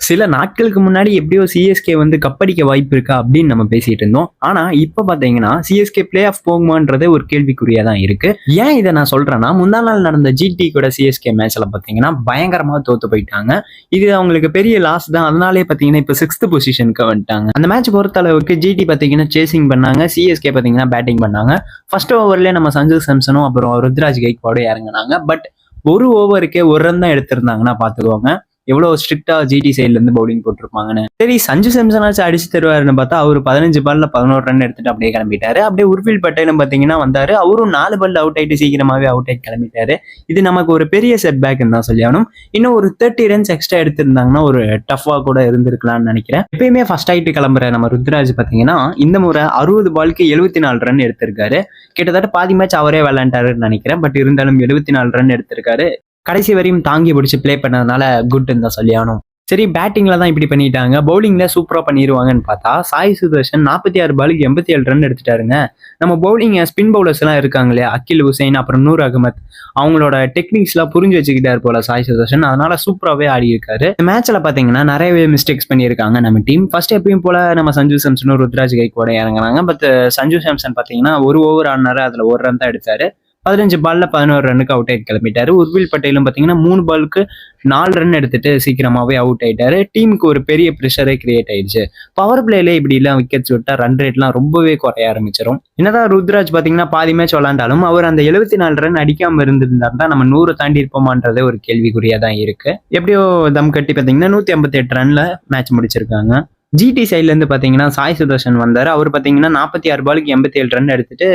சில நாட்களுக்கு முன்னாடி எப்படியோ சிஎஸ்கே வந்து கப்படிக்க வாய்ப்பு இருக்கா அப்படின்னு நம்ம பேசிட்டு இருந்தோம். ஆனா இப்ப பாத்தீங்கன்னா சிஎஸ்கே பிளே ஆஃப் போகுமான்றதே ஒரு கேள்விக்குறியா தான் இருக்கு. ஏன் இதை நான் சொல்றேன்னா, முந்தா நாள் நடந்த ஜிடி கூட சிஎஸ்கே மேட்ச்ல பாத்தீங்கன்னா பயங்கரமா தோத்து போயிட்டாங்க. இது அவங்களுக்கு பெரிய லாஸ் தான். அதனாலே பாத்தீங்கன்னா இப்ப 6th பொசிஷனுக்கு வந்துட்டாங்க. அந்த மேட்ச் பொறுத்த அளவுக்கு ஜிடி பாத்தீங்கன்னா சேசிங் பண்ணாங்க, சிஎஸ்கே பாத்தீங்கன்னா பேட்டிங் பண்ணாங்க. ஃபர்ஸ்ட் ஓவர்லயே நம்ம சஞ்சு சாம்சனும் அப்புறம் ருத்ராஜ் கைக்வாடும் இறங்கினாங்க. பட் ஒரு ஓவருக்கே ஒரு ரன் தான் எடுத்திருந்தாங்கன்னா பாத்துக்கோங்க எவ்வளவு ஸ்ட்ரிக்டா ஜிடி சைட்ல இருந்து பவுலிங் போட்டிருப்பாங்கன்னு. சரி, சஞ்சு சாம்சனாச்சும் அடிச்சு தருவாருன்னு பார்த்தா அவர் 15 பால்ல 11 ரன் எடுத்துட்டு அப்படியே கிளம்பிட்டாரு. அப்படியே உர்வில் பட்டேலும் பாத்தீங்கன்னா வந்தாரு, அவரும் 4 பால்ல அவுட் ஆயிட்டு சீக்கிரமாவே அவுட் ஆயிட்டு கிளம்பிட்டாரு. இது நமக்கு ஒரு பெரிய செட் பேக் தான் சொல்லணும். இன்னும் ஒரு 30 ரன்ஸ் எக்ஸ்ட்ரா எடுத்திருந்தாங்கன்னா ஒரு டஃபா கூட இருந்திருக்கலாம்னு நினைக்கிறேன். எப்பயுமே ஃபர்ஸ்ட் ஆயிட்டு கிளம்புற நம்ம ருத்ராஜ் பாத்தீங்கன்னா இந்த முறை 60 பாலுக்கு 74 ரன் எடுத்திருக்காரு. கிட்டத்தட்ட பாதி மேட்ச் அவரே விளையாண்டாருன்னு நினைக்கிறேன். பட் இருந்தாலும் 74 ரன் எடுத்திருக்காரு. கடைசி வரையும் தாங்கி பிடிச்சி பிளே பண்ணதுனால குட்ன்னு தான் சொல்லியானும். சரி, பேட்டிங்ல தான் இப்படி பண்ணிட்டாங்க, பவுலிங்ல சூப்பரா பண்ணிடுவாங்கன்னு பார்த்தா சாய் சுதர்ஷன் 46 பாலுக்கு 87 ரன் எடுத்துட்டாருங்க. நம்ம பவுலிங் ஸ்பின் பவுலர்ஸ் எல்லாம் இருக்காங்க இல்லையா, அகில் ஹுசைன் அப்புறம் நூர் அகமத், அவங்களோட டெக்னிக்ஸ் எல்லாம் புரிஞ்சு வச்சுக்கிட்டாரு போல சாய் சுதர்ஷன். அதனால சூப்பராகவே ஆடி இருக்காரு. இந்த மேட்ச்ல பாத்தீங்கன்னா நிறையவே மிஸ்டேக்ஸ் பண்ணியிருக்காங்க நம்ம டீம். ஃபர்ஸ்ட் எப்பயும் போல நம்ம சஞ்சு சாம்சனும் ருத்ராஜ் கைக்வாட இறங்குறாங்க. பட் சஞ்சு சாம்சன் பாத்தீங்கன்னா ஒரு ஓவர் ஆடினாரு, அதுல ஒரு ரன் தான் எடுத்தாரு. 15 பால்ல 11 ரன்னுக்கு அவுட் ஆயிட்டு கிளம்பிட்டாரு. உர்வில் பட்டேலும் பாத்தீங்கன்னா 3 பாலுக்கு 4 ரன் எடுத்துட்டு சீக்கிரமாவே அவுட் ஆயிட்டாரு. டீமுக்கு ஒரு பெரிய ப்ரெஷரே கிரியேட் ஆயிடுச்சு. பவர் பிளேல இப்படி எல்லாம் விக்கெட்ஸ் விட்டா ரன் ரேட்லாம் ரொம்பவே குறைய ஆரம்பிச்சிடும். என்னதான் ருத்ராஜ் பாத்தீங்கன்னா பாதி மேட்ச் விளாண்டாலும் அவர் அந்த 74 ரன் அடிக்காம இருந்திருந்தா நம்ம 100 தாண்டி இருப்போமான்றதே ஒரு கேள்விக்குறியா தான் இருக்கு. எப்படியோ தம் கட்டி பாத்தீங்கன்னா 158 ரன்ல மேட்ச் முடிச்சிருக்காங்க. ஜிடி சைட்ல இருந்து பாத்தீங்கன்னா சாய் சுதர்ஷன் வந்தாரு. அவர் பாத்தீங்கன்னா 46 பாலுக்கு 87 ரன் எடுத்துட்டு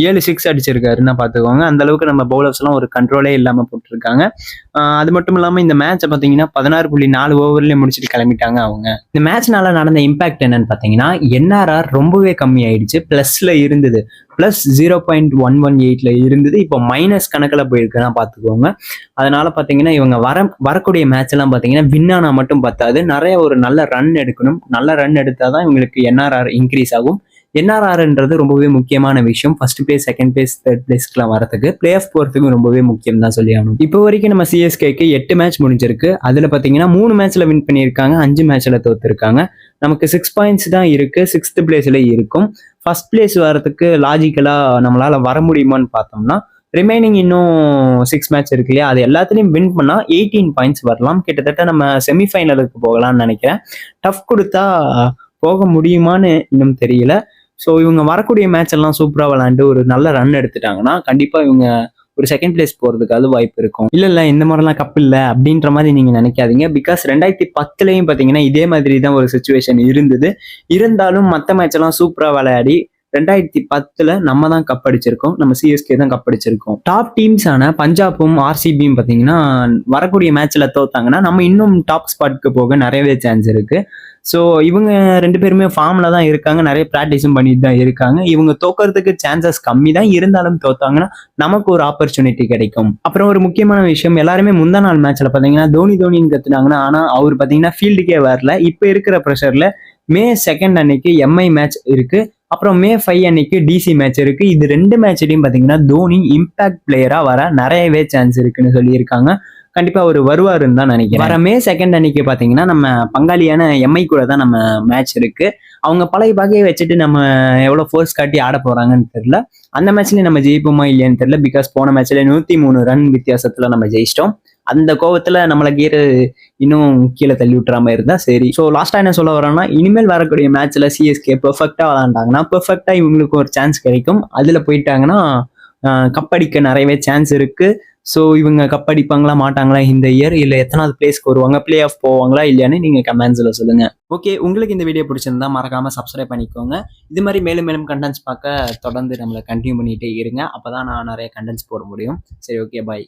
7 6 அடிச்சிருக்காருன்னா பாத்துக்கோங்க. அந்த அளவுக்கு நம்ம பவுலர்ஸ் எல்லாம் ஒரு கண்ட்ரோலே இல்லாம போட்டுருக்காங்க. அது மட்டும் இல்லாம இந்த மேட்சை பாத்தீங்கன்னா 16.4 ஓவர்லயே முடிச்சுட்டு கிளம்பிட்டாங்க அவங்க. இந்த மேட்ச்னால நடந்த இம்பாக்ட் என்னன்னு பாத்தீங்கன்னா, என்ஆர்ஆர் ரொம்பவே கம்மி ஆயிடுச்சு. பிளஸ்ல இருந்தது, பிளஸ் 0.118ல இருந்தது, இப்போ மைனஸ் கணக்கில் போயிருக்குன்னா பார்த்துக்கோங்க. அதனால பார்த்தீங்கன்னா இவங்க வரக்கூடிய மேட்ச் எல்லாம் பார்த்தீங்கன்னா வின்னானா மட்டும் பார்த்தாது, நிறைய ஒரு நல்ல ரன் எடுக்கணும். நல்ல ரன் எடுத்தால் தான் இவங்களுக்கு என்ஆர்ஆர் இன்க்ரீஸ் ஆகும். என்ஆர்ஆர்ன்றது ரொம்பவே முக்கியமான விஷயம். First place, second place, third பிளேஸ்க்குலாம் வரதுக்கு, பிளே ஆஃப் போகிறதுக்கு ரொம்பவே முக்கியம் தான் சொல்லி ஆகணும். இப்போ வரைக்கும் நம்ம சிஎஸ்கேக்கு 8 மேட்ச் முடிஞ்சிருக்கு. அதில் பார்த்தீங்கன்னா 3 மேட்ச்ல வின் பண்ணியிருக்காங்க, 5 மேட்ச்ல தோத்துருக்காங்க. நமக்கு 6 பாயிண்ட்ஸ் தான் இருக்கு, 6th பிளேஸ்ல இருக்கும். ஃபர்ஸ்ட் பிளேஸ் வரதுக்கு லாஜிக்கலா நம்மளால வர முடியுமான்னு பார்த்தோம்னா, ரிமைனிங் இன்னும் 6 மேட்ச் இருக்கு இல்லையா, அது எல்லாத்துலயும் வின் பண்ணா 18 பாயிண்ட்ஸ் வரலாம். கிட்டத்தட்ட நம்ம செமிஃபைனலுக்கு போகலாம்னு நினைக்கிறேன். டஃப் கொடுத்தா போக முடியுமான்னு இன்னும் தெரியல. ஸோ இவங்க வரக்கூடிய மேட்ச் எல்லாம் சூப்பரா விளையாண்டு ஒரு நல்ல ரன் எடுத்துட்டாங்கன்னா கண்டிப்பா இவங்க ஒரு செகண்ட் பிளேஸ் போறதுக்காவது வாய்ப்பு இருக்கும். இல்ல இந்த மாதிரிலாம் கப் இல்ல அப்படின்ற மாதிரி நீங்க நினைக்காதீங்க. பிகாஸ் 2010லயும் பாத்தீங்கன்னா இதே மாதிரி தான் ஒரு சுச்சுவேஷன் இருந்தது. இருந்தாலும் மற்ற மேட்ச் எல்லாம் சூப்பரா விளையாடி 2010ல நம்ம தான் கப் அடிச்சிருக்கோம், நம்ம சிஎஸ்கே தான் கப் அடிச்சிருக்கோம். டாப் டீம்ஸான பஞ்சாபும் ஆர்சிபியும் பாத்தீங்கன்னா வரக்கூடிய மேட்ச்ல தோத்தாங்கன்னா நம்ம இன்னும் டாப் ஸ்பாட்க்கு போக நிறையவே சான்ஸ் இருக்கு. ஸோ இவங்க 2 பேருமே ஃபார்ம்ல தான் இருக்காங்க, நிறைய ப்ராக்டிஸும் பண்ணிட்டு தான் இருக்காங்க. இவங்க தோக்கிறதுக்கு சான்சஸ் கம்மி தான், இருந்தாலும் தோத்தாங்கன்னா நமக்கு ஒரு ஆப்பர்ச்சுனிட்டி கிடைக்கும். அப்புறம் ஒரு முக்கியமான விஷயம், எல்லாருமே முந்தா நாள் மேட்ச்ல பாத்தீங்கன்னா தோனின்னு கத்துனாங்கன்னா, ஆனா அவர் பாத்தீங்கன்னா ஃபீல்டுக்கே வரல. இப்ப இருக்கிற ப்ரெஷர்ல மே 2 அன்னைக்கு எம்ஐ மேட்ச் இருக்கு, அப்புறம் மே 5 அன்னைக்கு டிசி மேட்ச் இருக்கு. இது 2 மேட்ச்லயும் பாத்தீங்கன்னா தோனி இம்பாக்ட் பிளேயரா வர நிறையவே சான்ஸ் இருக்குன்னு சொல்லியிருக்காங்க. கண்டிப்பா அவர் வருவாருன்னு தான் நினைக்கிறேன். வர மே 2 அன்னைக்கு பாத்தீங்கன்னா நம்ம பங்காளியான எம்ஐ கூட தான் நம்ம மேட்ச் இருக்கு. அவங்க பழைய பாகையை வச்சுட்டு நம்ம எவ்வளவு ஃபோர்ஸ் காட்டி ஆட போறாங்கன்னு தெரியல. அந்த மேட்ச்லயும் நம்ம ஜெயிப்போமா இல்லையான்னு தெரியல. பிகாஸ் போன மேட்ச்ல 103 ரன் வித்தியாசத்துல நம்ம ஜெயிச்சிட்டோம். அந்த கோவத்துல நம்மள கீரை இன்னும் கீழே தள்ளி விட்டுறாம இருந்தா சரி. ஸோ லாஸ்டா என்ன சொல்ல வரோம்னா, இனிமேல் வரக்கூடிய மேட்ச்ல சிஎஸ்கே பெர்ஃபெக்டா விளாண்டாங்கன்னா பெர்ஃபெக்டா இவங்களுக்கு ஒரு சான்ஸ் கிடைக்கும். அதுல போயிட்டாங்கன்னா கப் அடிக்க நிறையவே சான்ஸ் இருக்கு. ஸோ இவங்க கப் அடிப்பாங்களா மாட்டாங்களா இந்த இயர், இல்லை எத்தனாவது பிளேஸ்க்கு வருவாங்க, பிளே ஆஃப் போவாங்களா இல்லையான்னு நீங்க கமெண்ட்ஸ்ல சொல்லுங்க. ஓகே, உங்களுக்கு இந்த வீடியோ பிடிச்சிருந்தா மறக்காம சப்ஸ்கிரைப் பண்ணிக்கோங்க. இது மாதிரி மேலும் மேலும் கண்டென்ட்ஸ் பார்க்க தொடர்ந்து நம்மளை கண்டினியூ பண்ணிட்டே இருங்க. அப்பதான் நான் நிறைய கண்டென்ட்ஸ் போட முடியும். சரி, ஓகே, பாய்.